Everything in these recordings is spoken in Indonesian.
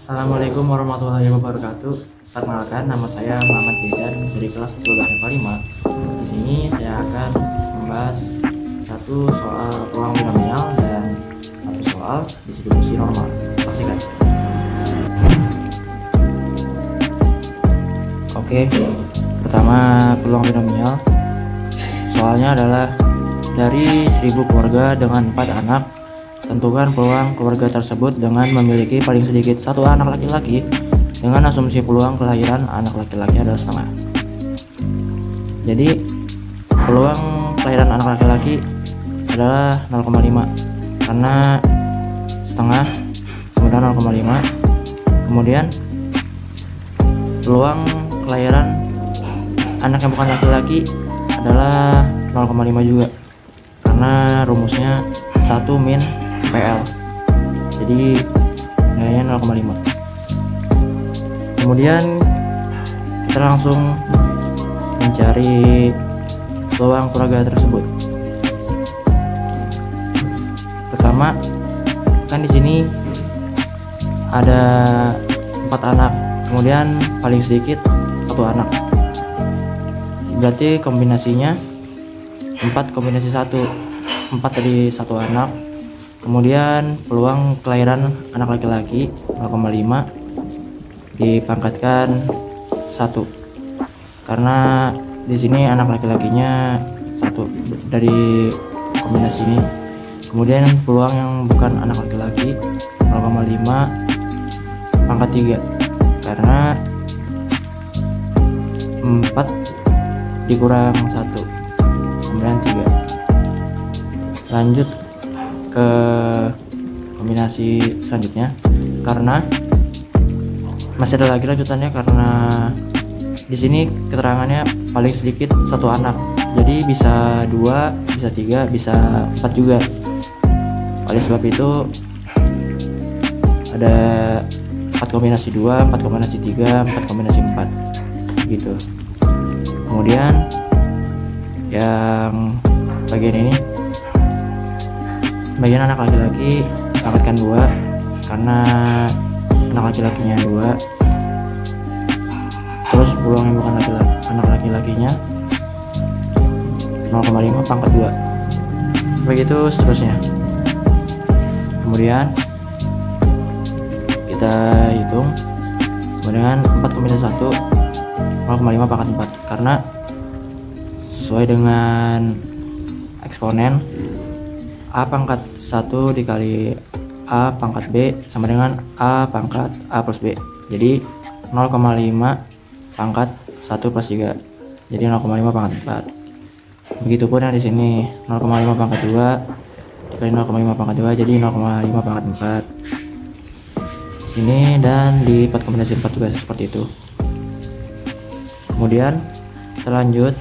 Assalamualaikum warahmatullahi wabarakatuh. Perkenalkan, nama saya Muhammad Zidan dari kelas 12 IPA 5. Di sini saya akan membahas satu soal peluang binomial dan satu soal distribusi normal. Saksikan. Oke, pertama peluang binomial. Soalnya adalah dari 1000 keluarga dengan 4 anak, tentukan peluang keluarga tersebut dengan memiliki paling sedikit satu anak laki-laki dengan asumsi peluang kelahiran anak laki-laki adalah setengah. Jadi peluang kelahiran anak laki-laki adalah 0,5 karena setengah sama dengan 0,5. Kemudian peluang kelahiran anak yang bukan laki-laki adalah 0,5 juga karena rumusnya 1 min PL, jadi nilainya 0,5. Kemudian kita langsung mencari peluang keluarga tersebut. Pertama, kan di sini ada 4 anak, kemudian paling sedikit satu anak, berarti kombinasinya 4 kombinasi 1, 4 dari satu anak. Kemudian peluang kelahiran anak laki-laki 0,5 dipangkatkan 1 karena di sini anak laki-lakinya 1 dari kombinasi ini. Kemudian peluang yang bukan anak laki-laki 0,5 pangkat 3 karena 4 dikurang 1 9, 3. Lanjut ke kombinasi selanjutnya karena masih ada lagi lanjutannya, karena di sini keterangannya paling sedikit satu anak, jadi bisa 2, bisa 3, bisa 4 juga. Oleh sebab itu ada 4 kombinasi 2, 4 kombinasi 3, 4 kombinasi 4 gitu. Kemudian yang bagian ini, bagian anak laki-laki pangkatkan 2 karena anak laki-lakinya 2. Terus peluang yang bukan anak laki-lakinya 0,5 pangkat 2. Begitu seterusnya. Kemudian kita hitung sama dengan 4 kombinasi 1 0,5 pangkat 4 karena sesuai dengan eksponen A pangkat 1 dikali A pangkat B sama dengan A pangkat A plus B, jadi 0,5 pangkat 1 plus 3, jadi 0,5 pangkat 4. Begitupun yang di sini 0,5 pangkat 2 dikali 0,5 pangkat 2, jadi 0,5 pangkat 4 sini, dan di 4 kombinasi 4 juga seperti itu. Kemudian kita lanjut,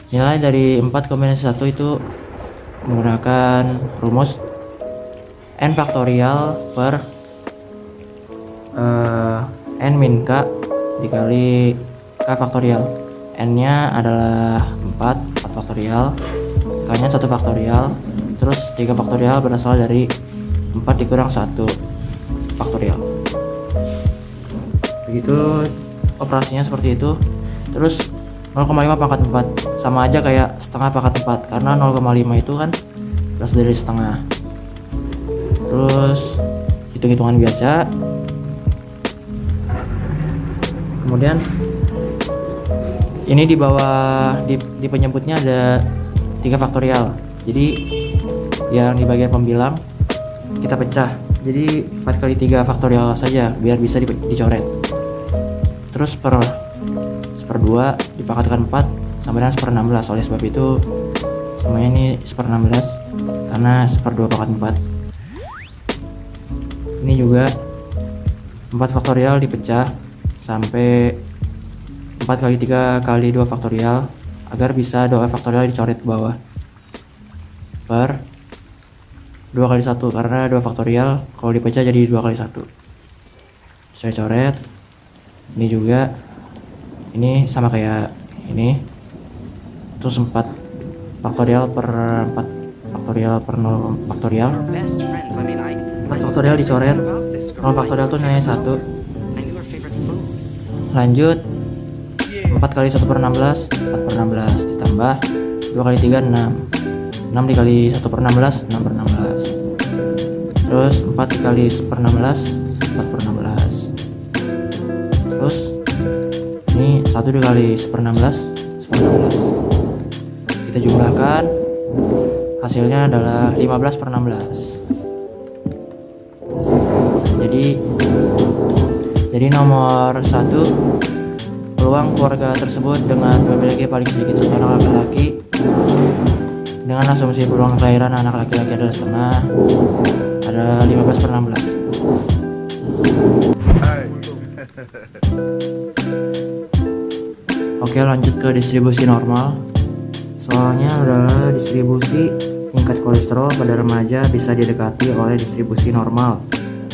nilai dari 4 kombinasi 1 itu menggunakan rumus n faktorial per n min k dikali k faktorial. N nya adalah 4 faktorial, k nya 1 faktorial, terus 3 faktorial berasal dari 4 dikurang 1 faktorial. Begitu operasinya seperti itu. Terus 0,5 pangkat 4 sama aja kayak setengah pangkat 4 karena 0,5 itu kan berasal dari setengah. Terus hitung-hitungan biasa. Kemudian ini di bawah di penyebutnya ada 3 faktorial, jadi yang di bagian pembilang kita pecah, jadi 4 kali 3 faktorial saja biar bisa dicoret. Terus per 2 dipangkatkan 4 sama dengan 1/16. Oleh sebab itu semuanya ini 1/16 karena 1/2 pangkat 4. Ini juga 4 faktorial dipecah sampai 4 kali 3 kali 2 faktorial agar bisa 2 faktorial dicoret ke bawah per 2 kali 1 karena 2 faktorial kalau dipecah jadi 2 kali 1. Saya coret. Ini juga, ini sama kayak ini, terus 4 faktorial per 4 faktorial per 0 faktorial. 4 faktorial dicoret 0 faktorial itu nilainya 1. Lanjut 4 kali 1 per 16 4 per 16 ditambah 2 kali 3 6 6 dikali 1 per 16 6 per 16. Terus 4 dikali 1 per 16 4 per 16. Terus ini 1 dikali 1 per 16 1 per 16. Kita jumlahkan, hasilnya adalah 15 per 16. Jadi nomor 1, peluang keluarga tersebut dengan memiliki paling sedikit satu anak laki-laki dengan asumsi peluang kelahiran anak laki-laki adalah setengah, ada 15 per 16. Oke, lanjut ke distribusi normal. Soalnya adalah distribusi tingkat kolesterol pada remaja bisa didekati oleh distribusi normal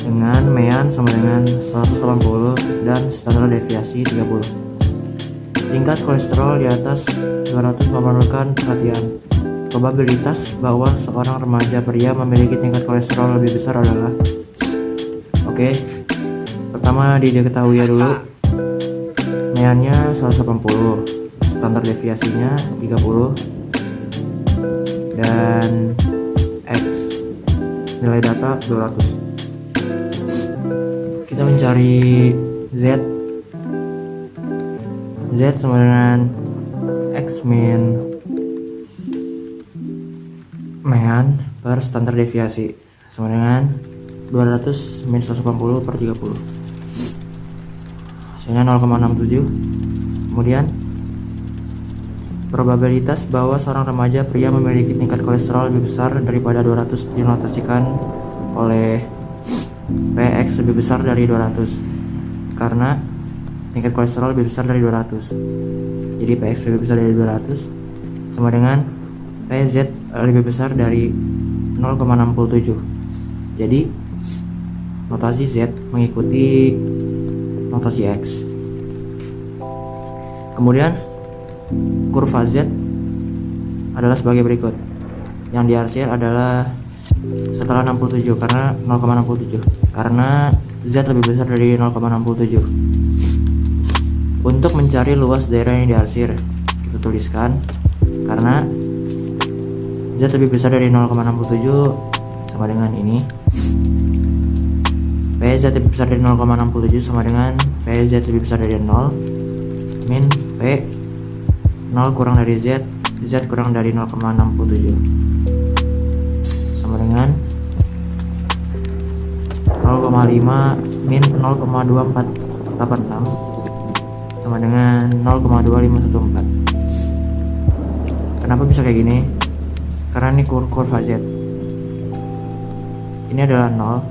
dengan mean sama dengan 180 dan standar deviasi 30. Tingkat kolesterol di atas 200 memerlukan perhatian. Probabilitas bahwa seorang remaja pria memiliki tingkat kolesterol lebih besar adalah, oke, pertama diketahui ya dulu, meannya 180, standar deviasinya 30, dan X nilai data 200. Kita mencari Z sama dengan X min mean per standar deviasi sama dengan 200 min 180 per 30, hasilnya 0,67. Kemudian probabilitas bahwa seorang remaja pria memiliki tingkat kolesterol lebih besar daripada 200 dinotasikan oleh Px lebih besar dari 200 karena tingkat kolesterol lebih besar dari 200. Jadi Px lebih besar dari 200 sama dengan Pz lebih besar dari 0,67. Jadi notasi Z mengikuti notasi X. Kemudian kurva Z adalah sebagai berikut. Yang diarsir adalah setelah 67 karena 0,67 karena Z lebih besar dari 0,67. Untuk mencari luas daerah yang diarsir, kita tuliskan karena Z lebih besar dari 0,67 sama dengan ini, PZ lebih besar dari 0,67 sama dengan PZ lebih besar dari 0 min P 0 kurang dari Z, Z kurang dari 0,67 sama dengan 0,5 min 0,2486 sama dengan 0,2514. Kenapa bisa kayak gini? Karena ini kurva Z. Ini adalah 0.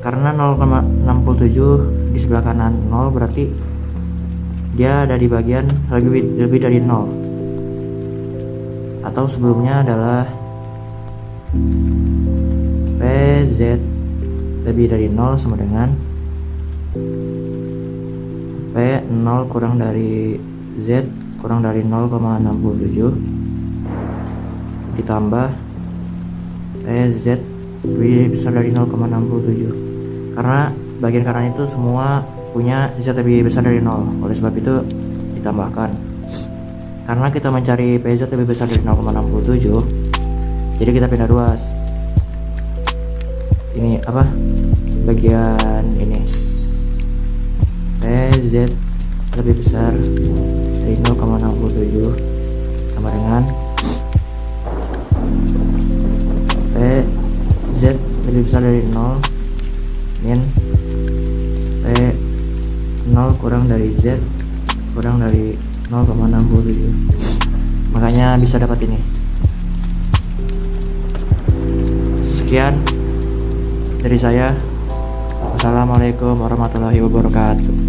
Karena 0,67 di sebelah kanan 0 berarti dia ada di bagian lebih dari 0. Atau sebelumnya adalah PZ lebih dari 0 sama dengan P0 kurang dari Z kurang dari 0,67 ditambah PZ lebih besar dari 0,67 karena bagian kanan itu semua punya Z lebih besar dari 0. Oleh sebab itu ditambahkan. Karena kita mencari PZ lebih besar dari 0,67, jadi kita pindah ruas. Ini apa? Bagian ini. PZ lebih besar dari 0,67 sama dengan PZ lebih besar dari 0 min P0 kurang dari Z kurang dari 0,67. Makanya bisa dapat ini. Sekian dari saya. Wassalamualaikum warahmatullahi wabarakatuh.